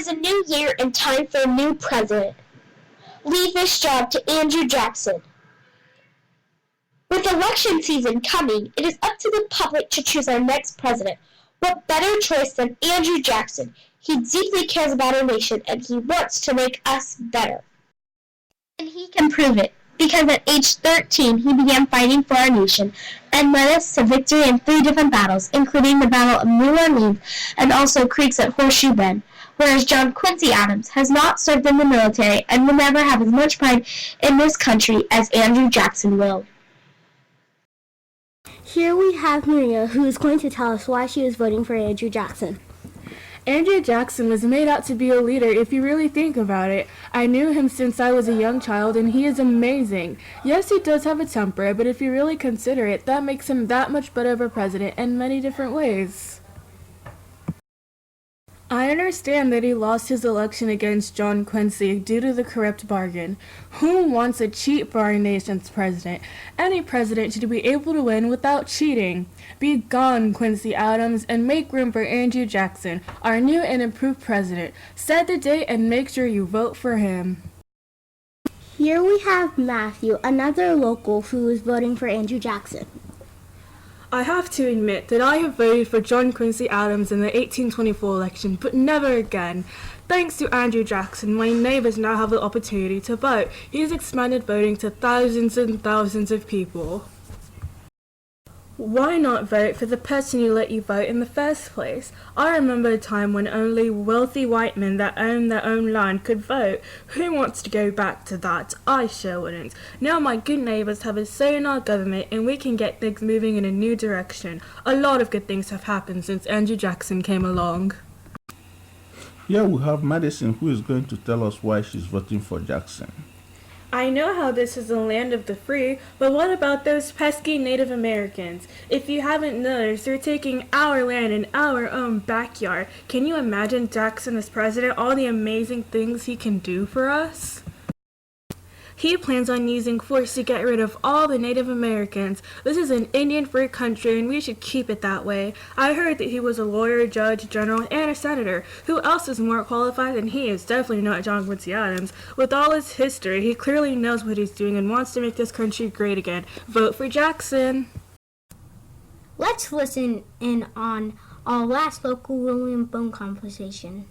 is a new year and time for a new president. Leave this job to Andrew Jackson. With election season coming, it is up to the public to choose our next president. What better choice than Andrew Jackson? He deeply cares about our nation and he wants to make us better. And he can prove it, because at age 13 he began fighting for our nation and led us to victory in 3 different battles, including the Battle of New Orleans and also creeks at Horseshoe Bend, whereas John Quincy Adams has not served in the military and will never have as much pride in this country as Andrew Jackson will. Here we have Maria, who is going to tell us why she is voting for Andrew Jackson. Andrew Jackson was made out to be a leader if you really think about it. I knew him since I was a young child and he is amazing. Yes, he does have a temper, but if you really consider it, that makes him that much better of a president in many different ways. I understand that he lost his election against John Quincy due to the corrupt bargain. Who wants a cheat for our nation's president? Any president should be able to win without cheating. Be gone, Quincy Adams, and make room for Andrew Jackson, our new and improved president. Set the date and make sure you vote for him. Here we have Matthew, another local who is voting for Andrew Jackson. I have to admit that I have voted for John Quincy Adams in the 1824 election, but never again. Thanks to Andrew Jackson, my neighbors now have the opportunity to vote. He has expanded voting to thousands and thousands of people. Why not vote for the person who let you vote in the first place? I remember a time when only wealthy white men that owned their own land could vote. Who wants to go back to that? I sure wouldn't. Now my good neighbors have a say in our government and we can get things moving in a new direction. A lot of good things have happened since Andrew Jackson came along. Here we have Madison, who is going to tell us why she's voting for Jackson. I know how this is the land of the free, but what about those pesky Native Americans? If you haven't noticed, they're taking our land in our own backyard. Can you imagine Jackson as president, all the amazing things he can do for us? He plans on using force to get rid of all the Native Americans. This is an Indian-free country and we should keep it that way. I heard that he was a lawyer, judge, general, and a senator. Who else is more qualified than he is? Definitely not John Quincy Adams. With all his history, he clearly knows what he's doing and wants to make this country great again. Vote for Jackson! Let's listen in on our last local William Bone conversation.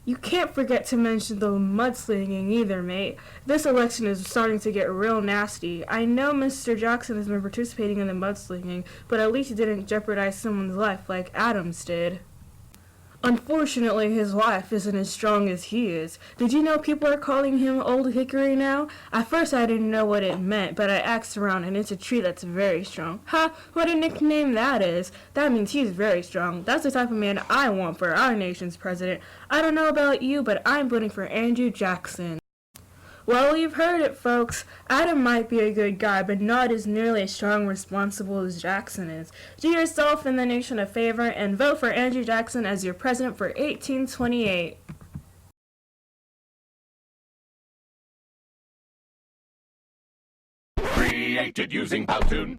You can't forget to mention the mudslinging either, mate. This election is starting to get real nasty. I know Mr. Jackson has been participating in the mudslinging, but at least he didn't jeopardize someone's life like Adams did. Unfortunately, his life isn't as strong as he is. Did you know people are calling him Old Hickory now? At first I didn't know what it meant, but I asked around and it's a tree that's very strong. Ha! What a nickname that is! That means he's very strong. That's the type of man I want for our nation's president. I don't know about you, but I'm voting for Andrew Jackson. Well, you've heard it, folks. Adam might be a good guy, but not as nearly as strong and responsible as Jackson is. Do yourself and the nation a favor and vote for Andrew Jackson as your president for 1828. Created using Powtoon.